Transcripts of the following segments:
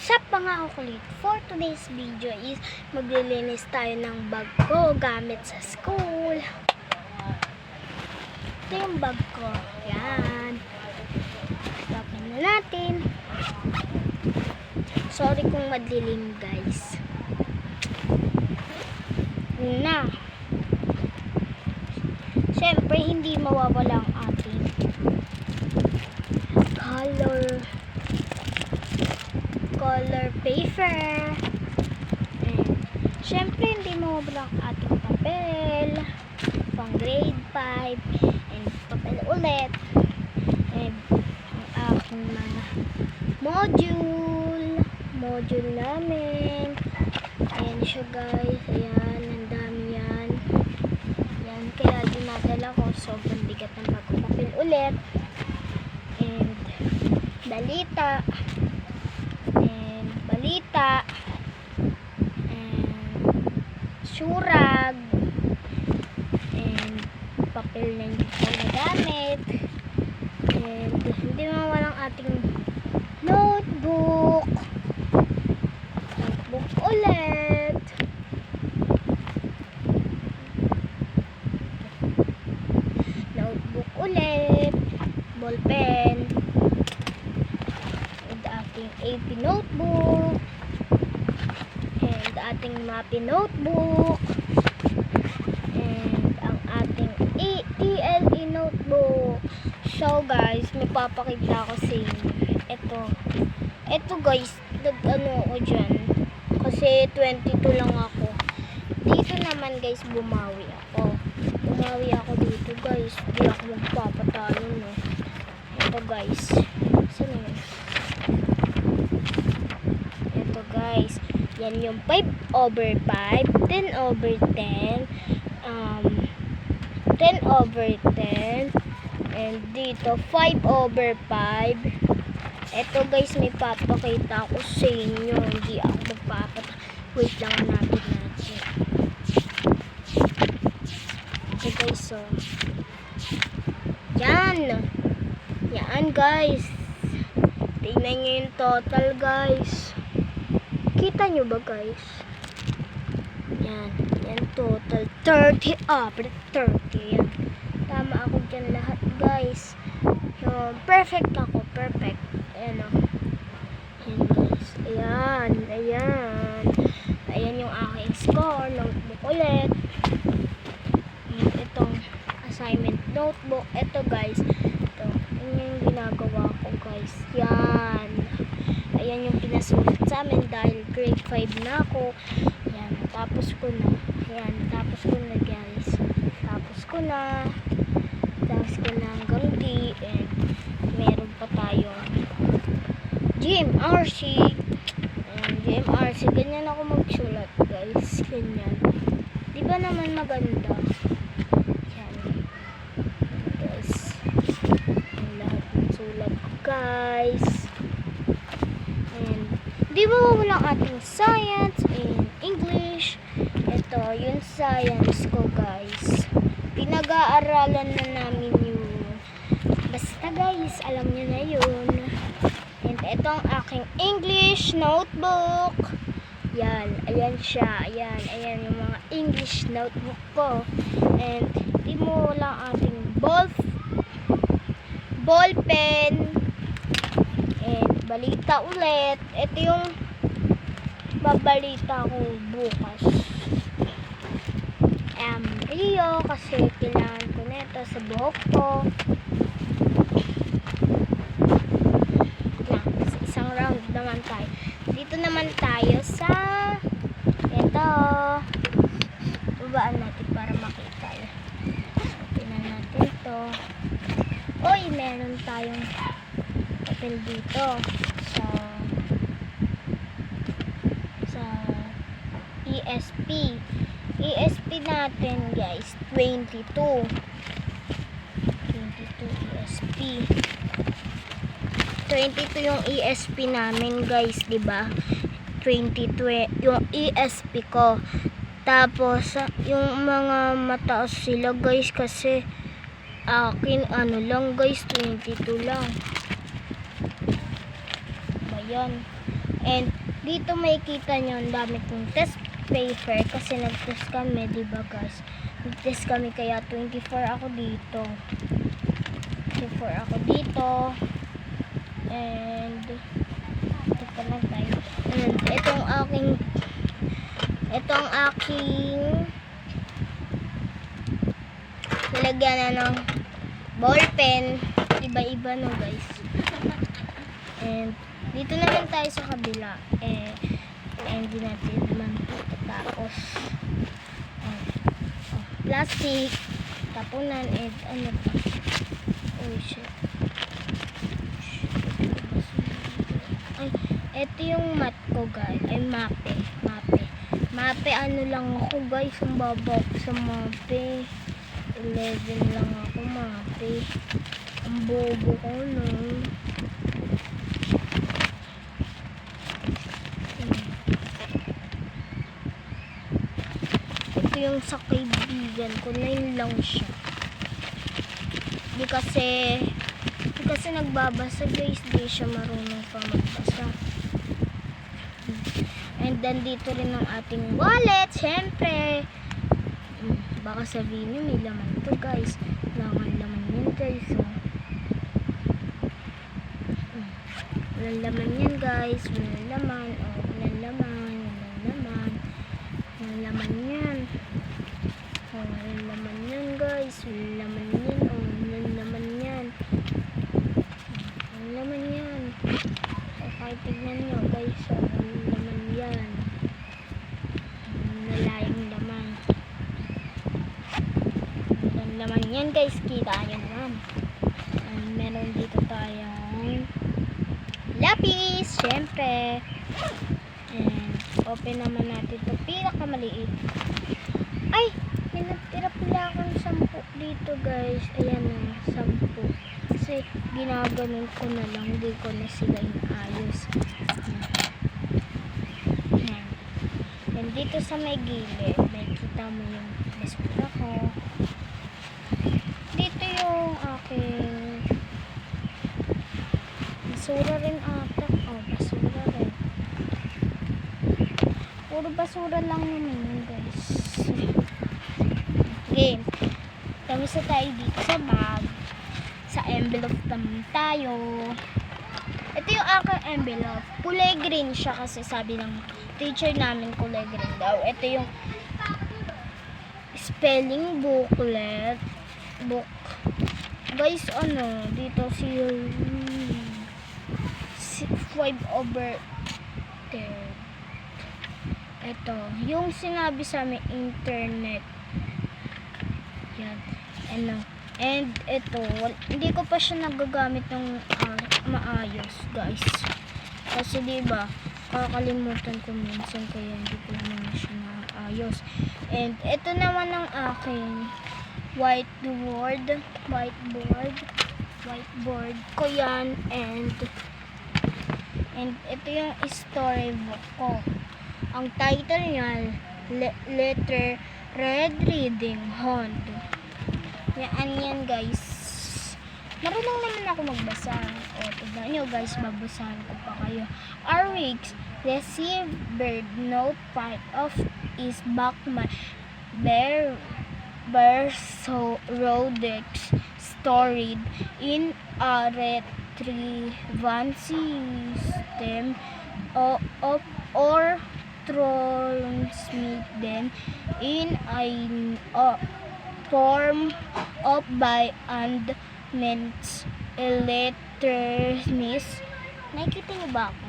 What's up mga kukulit? For today's video is maglilinis tayo ng bag ko gamit sa school. Ito yung bag ko. Yan. Tapos na natin. Sorry kung madilim guys. Yun na. Siyempre hindi mawawala ang ating color paper. And syempre hindi mawawala ang ating papel pang grade 5 and papel ulit and ang aking mga module namin. Ayan siya guys, ayan, ang dami yan. Yan, kaya dinadala ko, sobrang bigat ng papel ulit and balita and surag and papel na hindi ko nagamit and hindi mawalang ating notebook ulit ballpen and ating AP notebook and ating MAPI notebook and ang ating TLE notebook. So guys, may papakita ko sa inyo. Ito guys, ano ako dyan kasi 22 lang ako. Dito naman guys, bumawi ako dito guys. Hindi ako magpapatalo, no. Ito guys, saan yun? Ito guys, yan yung 5/5, 10/10, 10/10, and dito 5/5. Ito guys, may papakita ko sa inyo. Hindi ako magpapatalo. Wait lang natin. Okay guys, so yan guys, tingnan nyo yung total guys. Kita nyo ba guys? Yan total 30 yan. Tama ako dyan lahat guys. So, perfect ako, perfect. Ayan o. Yan guys, ayan yung aking score. Notebook ulit. Itong assignment notebook. Ito guys, yun yung ginagawa ko guys. Ayan yung pinasulat sa amin dahil grade 5 na ako. Yan, tapos ko na guys. Tapos ko na hanggang D, and meron pa tayong GMRC. Ganyan ako magsulat guys, ganyan. Di ba naman maganda? Yan guys, ang lahat ng sulat ko guys. And di ba walang ating science and English. Ito yung science ko guys, pinag-aaralan na namin yun. Basta guys, alam nyo na yun. And ito ang aking English notebook. Ayan siya. Ayan yung mga English notebook ko. And di mo lang ating ballpen. And balita ulit. Ito yung babalita ko bukas. Rio, kasi kailangan ko nito sa buhok ko. Isang round naman tayo. Dito naman tayo sa ito. Babaan natin para makita. Tingnan natin ito. Uy, meron tayong papel dito sa ESP natin guys, 22 ESP. 22 yung ESP namin guys, di ba? 22 yung ESP ko. Tapos yung mga mataas sila guys kasi akin ano lang guys, 22 lang. Ayan. And dito may kita nyo ang dami kong test paper kasi nag-test kami, diba guys? Nag-test kami kaya 24 ako dito. 24 ako dito. And ito na guys. And ito ang aking nilagyan na ng ballpen. Iba-iba no guys. And dito naman tayo sa kabila. Hindi natin naman tapos plastic, tapunan, and ano pa. Oh shit. Ay, ito yung mat ko guys. Ay, mape. Mape, ano lang ako guys. Ang babak sa mape. 11 lang ako mape. Ang bobo ko no. Ito yung sa kaibigan ko. 9 lang siya. Di kasi nagbabasa guys. Di siya marunong pa magbasa. And then dito rin ang ating wallet. Siyempre. Baka sabihin nyo may laman to guys. Walang laman yan guys. Walang laman yan guys. Walang laman. Walang laman. Walang laman yan. Walang laman yan guys. Walang laman yan. Walang laman yan. Walang laman yan. Okay, tignan nyo guys. Walang laman yan. Nalayang laman. Walang laman yan guys. Kita nyo naman. Meron dito tayong lapis. Syempre. And open naman natin ito. Pinakamaliit. Ay! May natira pala akong 10 dito guys. Ayan na. 10. Kasi ginaganon ko na lang. Hindi ko na sila inaayos. Ayan. And dito sa may gilid. May kita mo yung basura ko. Dito yung aking basura rin ata. Basura rin. Puro basura lang yun guys. Okay. Tapos na tayo dito sa bag. Sa envelope naman tayo. Ito yung aking envelope. Kulay green siya kasi sabi ng teacher namin kulay green daw. Ito yung spelling booklet. Guys, dito si 5/10. Ito, yung sinabi sa amin internet. Yan. And ito, hindi ko pa siya nagagamit ng maayos, guys. Kasi diba, kakalimutan ko minsan kaya hindi ko naman siya maayos. And ito naman ang aking whiteboard ko yan. And ito yung storybook ko. Ang title niya, Letter Red Reading Hand. Yan guys. Marunong naman ako magbasa. Tignan nyo guys, babasahan ko pa kayo. Our weeks received bird note part of is back my so Rodex stored in a retrieval system or transmitted in a form of by and meant electronics. Nakikita niyo ba ako?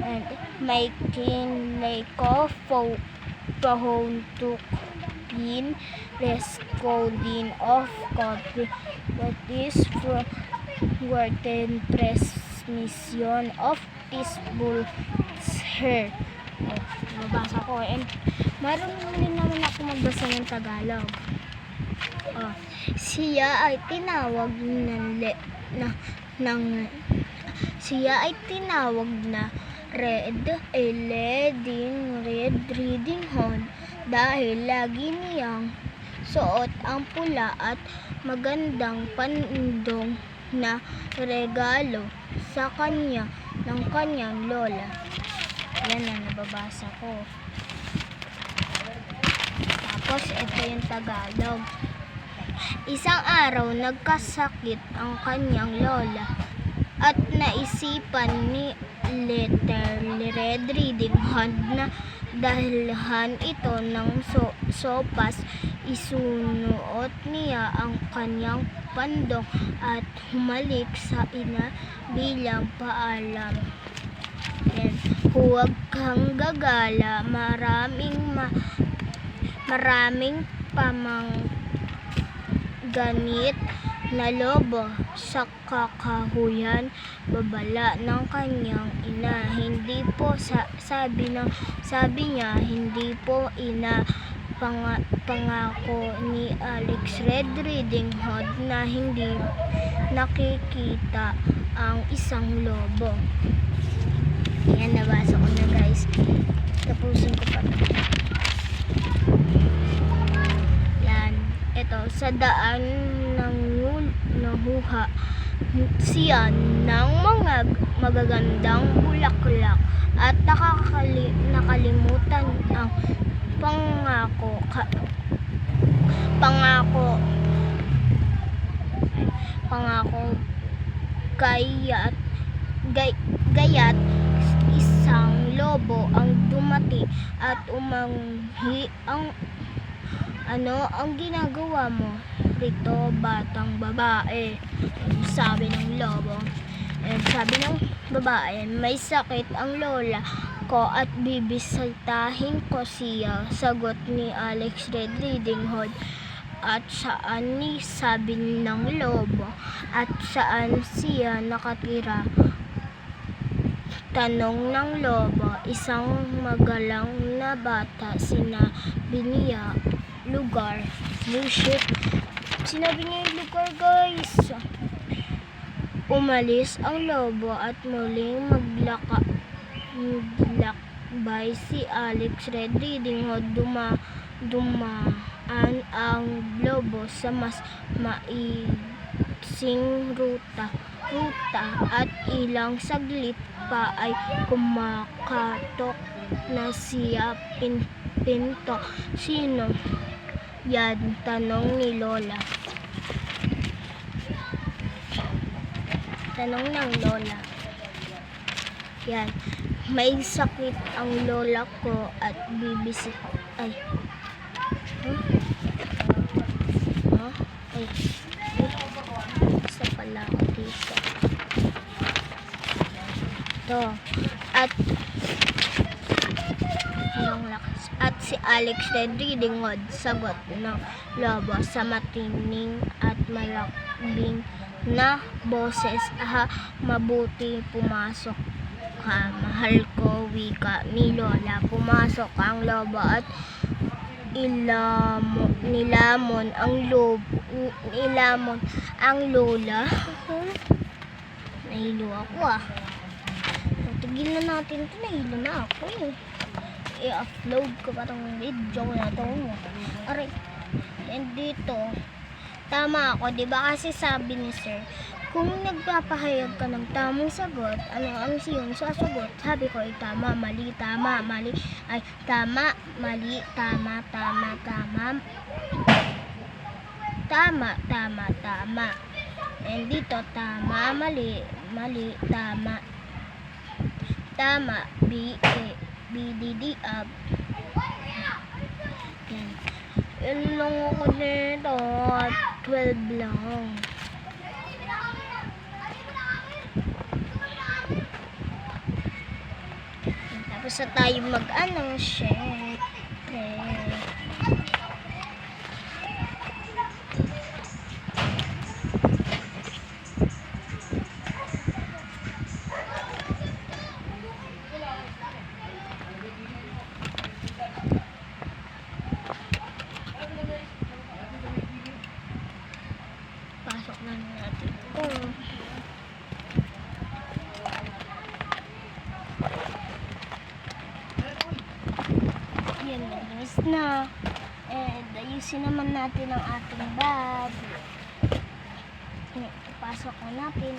And making like a phone to in recording of copy that is from written transmission of this bull hair. Mabasa ko. And marunong din naman ako magbasa ng Tagalog. Siya ay tinawag na red reading hand dahil lagi niyang suot ang pula at magandang pandong na regalo sa kanya ng kanyang lola. Yan na nababasa ko. Tapos ito yung Tagalog. Isang araw nagkasakit ang kanyang lola at naisipan ni Red Riding Hood na dalhan ito ng sopas. Isunuot niya ang kanyang pandong at humalik sa ina bilang paalam. Yan. Huwag kang gagala, maraming pamangganit na lobo sa kakahuyan, babala ng kanyang ina. Hindi po sabi niya, hindi po ina. Pangako ni Alex Red Riding Hood na hindi nakikita ang isang lobo. Yan, nabasa ko na guys. Tapusin ko pa. Yan. Ito, sa daan nahuha siya ng mga magagandang bulaklak at nakalimutan ang pangako gaya't isang lobo ang dumati at umanghi. Ang ginagawa mo rito, batang babae? Sabi ng lobo. Sabi ng babae, may sakit ang lola ko at bibisitahin ko siya. Sagot ni Alex Red Riding Hood. At saan ni? Sabi ng lobo. At saan siya nakatira? Tanong ng lobo. Isang magalang na bata, sinabi niya lugar. Bullshit. Sinabi niya yung lugar guys. Umalis ang lobo at muling maglakbay si Alex Red Riding Hood. Dumaan ang lobo sa mas maiksing ruta at ilang saglit pa ay kumakatok na siya pinto. Sino yan? Tanong ni lola. Tanong ng lola. Yan. May sakit ang lola ko at bibisit. Ay. Ay. Basta pala ako dito. Ito. At si Alex Red Riding Hood, sagot ng lobo sa matining at malakbing na boses. Mabuti pumasok ka, mahal ko, wika ni lola. Pumasok ang lobo at nilamon ang lola. Nahilo ako Tigil na natin ito. Nahilo na ako I-upload ko pa itong video na ito. Aray. And dito, tama ako, diba? Kasi sabi ni sir, kung nagpapahayag ka ng tamang sagot, ano ang siyong sasagot? Sabi ko ay tama, mali, tama, mali. Ay, tama, mali, tama, tama, tama. Tama, tama, tama. And dito, tama, mali, mali, tama. Tama, BDD up. Yan. Yan lang ako dito. 12 lang. Tapos na tayo mag-ano, syempre. Pasok na natin ito. Yan, nagis na. And ayusin naman natin ang ating bag. Pasok na natin.